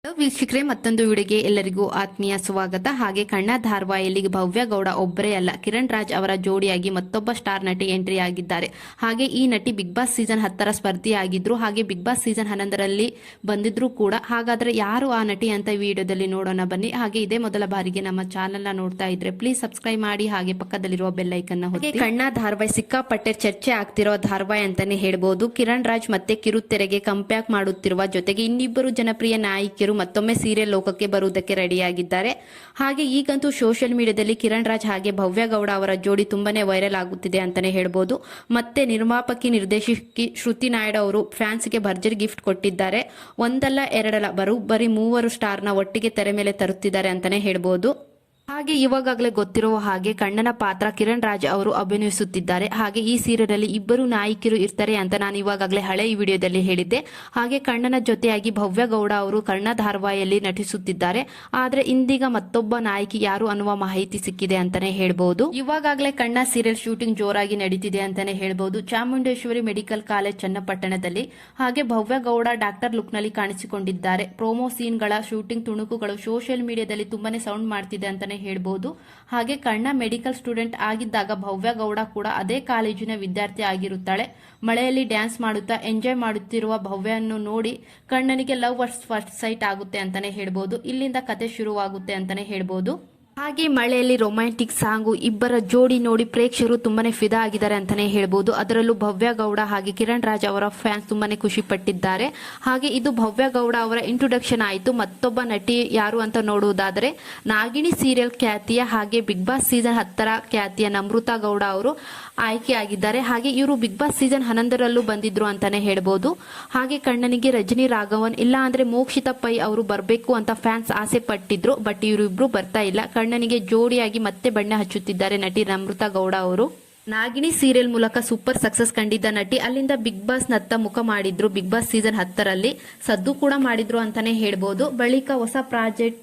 ವೀಕ್ಷಕರೇ, ಮತ್ತೊಂದು ವಿಡಿಯೋಗೆ ಎಲ್ಲರಿಗೂ ಆತ್ಮೀಯ ಸ್ವಾಗತ. ಹಾಗೆ ಕಣ್ಣ ಧಾರಾವಾಹಿಯಲ್ಲಿ ಭವ್ಯ ಗೌಡ ಒಬ್ಬರೇ ಅಲ್ಲ, ಕಿರಣ್ ರಾಜ್ ಅವರ ಜೋಡಿಯಾಗಿ ಮತ್ತೊಬ್ಬ ಸ್ಟಾರ್ ನಟಿ ಎಂಟ್ರಿ ಆಗಿದ್ದಾರೆ. ಹಾಗೆ ಈ ನಟಿ ಬಿಗ್ ಬಾಸ್ ಸೀಸನ್ 10 ಸ್ಪರ್ಧಿಯಾಗಿದ್ರು. ಹಾಗೆ ಬಿಗ್ ಬಾಸ್ ಸೀಸನ್ 11ರಲ್ಲಿ ಬಂದಿದ್ರು ಕೂಡ. ಹಾಗಾದ್ರೆ ಯಾರು ಆ ನಟಿ ಅಂತ ವಿಡಿಯೋದಲ್ಲಿ ನೋಡೋಣ ಬನ್ನಿ. ಹಾಗೆ ಇದೇ ಮೊದಲ ಬಾರಿಗೆ ನಮ್ಮ ಚಾನೆಲ್ ನ ನೋಡ್ತಾ ಇದ್ರೆ ಪ್ಲೀಸ್ ಸಬ್ಸ್ಕ್ರೈಬ್ ಮಾಡಿ, ಹಾಗೆ ಪಕ್ಕದಲ್ಲಿರುವ ಬೆಲ್ ಐಕನ್ ಒತ್ತಿ. ಕಣ್ಣ ಧಾರಾವಾಹಿ ಸಿಕ್ಕಾಪಟ್ಟೆ ಚರ್ಚೆ ಆಗ್ತಿರೋ ಧಾರಾವಾಹಿ ಅಂತಾನೆ ಹೇಳ್ಬಹುದು. ಕಿರಣ್ ರಾಜ್ ಮತ್ತೆ ಕಿರುತೆರೆಗೆ ಕಂಬ್ಯಾಕ್ ಮಾಡುತ್ತಿರುವ ಜೊತೆಗೆ ಇನ್ನಿಬ್ಬರು ಜನಪ್ರಿಯ ನಾಯಕಿಯರು ಮತ್ತೊಮ್ಮೆ ಸೀರಿಯಲ್ ಲೋಕಕ್ಕೆ ಬರುವುದಕ್ಕೆ ರೆಡಿಯಾಗಿದ್ದಾರೆ. ಹಾಗೆ ಈಗಂತೂ ಸೋಷಿಯಲ್ ಮೀಡಿಯಾದಲ್ಲಿ ಕಿರಣ್ ರಾಜ್ ಹಾಗೆ ಭವ್ಯ ಗೌಡ ಅವರ ಜೋಡಿ ತುಂಬಾನೇ ವೈರಲ್ ಆಗುತ್ತಿದೆ ಅಂತಾನೆ ಹೇಳ್ಬೋದು. ಮತ್ತೆ ನಿರ್ಮಾಪಕಿ ನಿರ್ದೇಶಕಿ ಶ್ರುತಿ ನಾಯ್ಡು ಅವರು ಫ್ಯಾನ್ಸ್ಗೆ ಭರ್ಜರಿ ಗಿಫ್ಟ್ ಕೊಟ್ಟಿದ್ದಾರೆ. ಒಂದಲ್ಲ ಎರಡಲ್ಲ, ಬರೀ 3 ಸ್ಟಾರ್ನ ಒಟ್ಟಿಗೆ ತೆರೆ ಮೇಲೆ ತರುತ್ತಿದ್ದಾರೆ ಅಂತಾನೆ ಹೇಳ್ಬೋದು. ಹಾಗೆ ಇವಾಗಲೇ ಗೊತ್ತಿರುವ ಹಾಗೆ ಕಣ್ಣನ ಪಾತ್ರ ಕಿರಣ್ ರಾಜ್ ಅವರು ಅಭಿನಯಿಸುತ್ತಿದ್ದಾರೆ. ಹಾಗೆ ಈ ಸೀರಿಯಲ್ ಅಲ್ಲಿ ಇಬ್ಬರು ನಾಯಕಿಯರು ಇರ್ತಾರೆ ಅಂತ ನಾನು ಇವಾಗಲೇ ಹಳೆ ವಿಡಿಯೋದಲ್ಲಿ ಹೇಳಿದ್ದೆ. ಹಾಗೆ ಕಣ್ಣನ ಜೊತೆಯಾಗಿ ಭವ್ಯ ಗೌಡ ಅವರು ಕಣ್ಣ ಧಾರಾವಾಹಿಯಲ್ಲಿ ನಟಿಸುತ್ತಿದ್ದಾರೆ. ಆದ್ರೆ ಇಂದೀಗ ಮತ್ತೊಬ್ಬ ನಾಯಕಿ ಯಾರು ಅನ್ನುವ ಮಾಹಿತಿ ಸಿಕ್ಕಿದೆ ಅಂತಾನೆ ಹೇಳ್ಬಹುದು. ಇವಾಗಲೇ ಕಣ್ಣ ಸೀರಿಯಲ್ ಶೂಟಿಂಗ್ ಜೋರಾಗಿ ನಡೀತಿದೆ ಅಂತಾನೆ ಹೇಳ್ಬಹುದು. ಚಾಮುಂಡೇಶ್ವರಿ ಮೆಡಿಕಲ್ ಕಾಲೇಜ್ ಚನ್ನಪಟ್ಟಣದಲ್ಲಿ. ಹಾಗೆ ಭವ್ಯ ಗೌಡ ಡಾಕ್ಟರ್ ಲುಕ್ ನಲ್ಲಿ ಕಾಣಿಸಿಕೊಂಡಿದ್ದಾರೆ. ಪ್ರೋಮೋ ಸೀನ್ ಗಳ ಶೂಟಿಂಗ್ ತುಣುಕುಗಳು ಸೋಷಿಯಲ್ ಮೀಡಿಯಾದಲ್ಲಿ ತುಂಬಾನೇ ಸೌಂಡ್ ಮಾಡ್ತಿದೆ ಅಂತಾನೆ ಹೇಳ್ಬೋದು. ಹಾಗೆ ಕಣ್ಣ ಮೆಡಿಕಲ್ ಸ್ಟೂಡೆಂಟ್ ಆಗಿದ್ದಾಗ ಭವ್ಯ ಗೌಡ ಕೂಡ ಅದೇ ಕಾಲೇಜಿನ ವಿದ್ಯಾರ್ಥಿ ಆಗಿರುತ್ತಾಳೆ. ಮಳೆಯಲ್ಲಿ ಡ್ಯಾನ್ಸ್ ಮಾಡುತ್ತಾ ಎಂಜಾಯ್ ಮಾಡುತ್ತಿರುವ ಭವ್ಯನ್ನು ನೋಡಿ ಕಣ್ಣನಿಗೆ ಲವ್ ಫಸ್ಟ್ ಸೈಟ್ ಆಗುತ್ತೆ ಅಂತಾನೆ ಹೇಳ್ಬೋದು. ಇಲ್ಲಿಂದ ಕತೆ ಶುರುವಾಗುತ್ತೆ ಅಂತಾನೆ ಹೇಳ್ಬೋದು. ಹಾಗೆ ಮಳೆಯಲ್ಲಿ ರೊಮ್ಯಾಂಟಿಕ್ ಸಾಂಗು ಇಬ್ಬರ ಜೋಡಿ ನೋಡಿ ಪ್ರೇಕ್ಷಕರು ತುಂಬಾನೇ ಫಿದಾ ಆಗಿದ್ದಾರೆ ಅಂತಾನೆ ಹೇಳ್ಬೋದು. ಅದರಲ್ಲೂ ಭವ್ಯ ಗೌಡ ಹಾಗೆ ಕಿರಣ್ ರಾಜ್ ಅವರ ಫ್ಯಾನ್ಸ್ ತುಂಬಾನೇ ಖುಷಿ ಪಟ್ಟಿದ್ದಾರೆ. ಹಾಗೆ ಇದು ಭವ್ಯ ಗೌಡ ಅವರ ಇಂಟ್ರೊಡಕ್ಷನ್ ಆಯಿತು. ಮತ್ತೊಬ್ಬ ನಟಿ ಯಾರು ಅಂತ ನೋಡುವುದಾದರೆ ನಾಗಿಣಿ ಸೀರಿಯಲ್ ಖ್ಯಾತಿಯ ಹಾಗೆ ಬಿಗ್ ಬಾಸ್ ಸೀಸನ್ 10 ಖ್ಯಾತಿಯ ನಮೃತಾ ಗೌಡ ಅವರು ಆಯ್ಕೆಯಾಗಿದ್ದಾರೆ. ಹಾಗೆ ಇವರು ಬಿಗ್ ಬಾಸ್ ಸೀಸನ್ 11ರಲ್ಲೂ ಬಂದಿದ್ರು ಅಂತಾನೆ ಹೇಳ್ಬೋದು. ಹಾಗೆ ಕಣ್ಣನಿಗೆ ರಜನಿ ರಾಘವನ್ ಇಲ್ಲ ಅಂದ್ರೆ ಮೋಕ್ಷಿತಾ ಪೈ ಅವರು ಬರಬೇಕು ಅಂತ ಫ್ಯಾನ್ಸ್ ಆಸೆ ಪಟ್ಟಿದ್ರು. ಬಟ್ ಇವರಿಬ್ರು ಬರ್ತಾ ಇಲ್ಲ. ಕಣ್ಣನಿಗೆ ಜೋಡಿಯಾಗಿ ಮತ್ತೆ ಬಣ್ಣ ಹಚ್ಚುತ್ತಿದ್ದಾರೆ ನಟಿ ನಮೃತಾ ಗೌಡ ಅವರು. ನಾಗಿಣಿ ಸೀರಿಯಲ್ ಮೂಲಕ ಸೂಪರ್ ಸಕ್ಸಸ್ ಕಂಡಿದ್ದ ನಟಿ ಅಲ್ಲಿಂದ ಬಿಗ್ ಬಾಸ್ ನತ್ತ ಮುಖ ಮಾಡಿದ್ರು. ಬಿಗ್ ಬಾಸ್ ಸೀಸನ್ 10ರಲ್ಲಿ ಸದ್ದು ಕೂಡ ಮಾಡಿದ್ರು ಅಂತಾನೆ ಹೇಳ್ಬೋದು. ಬಳಿಕ ಹೊಸ ಪ್ರಾಜೆಕ್ಟ್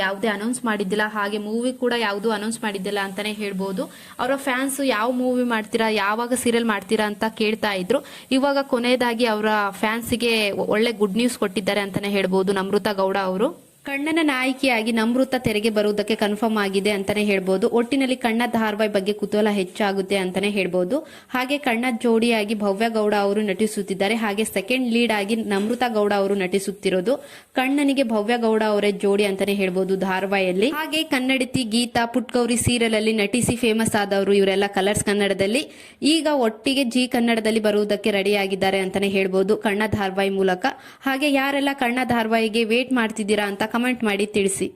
ಯಾವುದೇ ಅನೌನ್ಸ್ ಮಾಡಿದ್ದಿಲ್ಲ. ಹಾಗೆ ಮೂವಿ ಕೂಡ ಯಾವುದು ಅನೌನ್ಸ್ ಮಾಡಿದ್ದಿಲ್ಲ ಅಂತಾನೆ ಹೇಳ್ಬೋದು. ಅವರ ಫ್ಯಾನ್ಸ್ ಯಾವ ಮೂವಿ ಮಾಡ್ತೀರಾ, ಯಾವಾಗ ಸೀರಿಯಲ್ ಮಾಡ್ತೀರಾ ಅಂತ ಕೇಳ್ತಾ ಇದ್ರು. ಇವಾಗ ಕೊನೆಯದಾಗಿ ಅವರ ಫ್ಯಾನ್ಸ್ಗೆ ಒಳ್ಳೆ ಗುಡ್ ನ್ಯೂಸ್ ಕೊಟ್ಟಿದ್ದಾರೆ ಅಂತಾನೆ ಹೇಳ್ಬೋದು ನಮೃತಾ ಗೌಡ ಅವರು. ಕಣ್ಣನ ನಾಯಕಿಯಾಗಿ ನಮೃತಾ ತೆರೆಗೆ ಬರುವುದಕ್ಕೆ ಕನ್ಫರ್ಮ್ ಆಗಿದೆ ಅಂತಾನೆ ಹೇಳ್ಬೋದು. ಒಟ್ಟಿನಲ್ಲಿ ಕಣ್ಣ ಧಾರಾವಾಹಿ ಬಗ್ಗೆ ಕುತೂಹಲ ಹೆಚ್ಚಾಗುತ್ತೆ ಅಂತಾನೆ ಹೇಳ್ಬೋದು. ಹಾಗೆ ಕಣ್ಣ ಜೋಡಿಯಾಗಿ ಭವ್ಯ ಗೌಡ ಅವರು ನಟಿಸುತ್ತಿದ್ದಾರೆ. ಹಾಗೆ ಸೆಕೆಂಡ್ ಲೀಡ್ ಆಗಿ ನಮೃತಾ ಗೌಡ ಅವರು ನಟಿಸುತ್ತಿರೋದು. ಕಣ್ಣನಿಗೆ ಭವ್ಯ ಗೌಡ ಅವರೇ ಜೋಡಿ ಅಂತಾನೆ ಹೇಳ್ಬೋದು ಧಾರಾವಾಹಿಯಲ್ಲಿ. ಹಾಗೆ ಕನ್ನಡತಿ ಗೀತಾ ಪುಟ್ಗೌರಿ ಸೀರಿಯಲ್ ಅಲ್ಲಿ ನಟಿಸಿ ಫೇಮಸ್ ಆದವರು ಇವರೆಲ್ಲ ಕಲರ್ಸ್ ಕನ್ನಡದಲ್ಲಿ. ಈಗ ಒಟ್ಟಿಗೆ ಜಿ ಕನ್ನಡದಲ್ಲಿ ಬರುವುದಕ್ಕೆ ರೆಡಿ ಆಗಿದ್ದಾರೆ ಅಂತಾನೆ ಹೇಳ್ಬೋದು ಕಣ್ಣ ಧಾರಾವಾಹಿ ಮೂಲಕ. ಹಾಗೆ ಯಾರೆಲ್ಲ ಕಣ್ಣ ಧಾರಾವಾಹಿಗೆ ವೇಟ್ ಮಾಡ್ತಿದ್ದೀರಾ ಅಂತ ಕಮೆಂಟ್ ಮಾಡಿ ತಿಳಿಸಿ.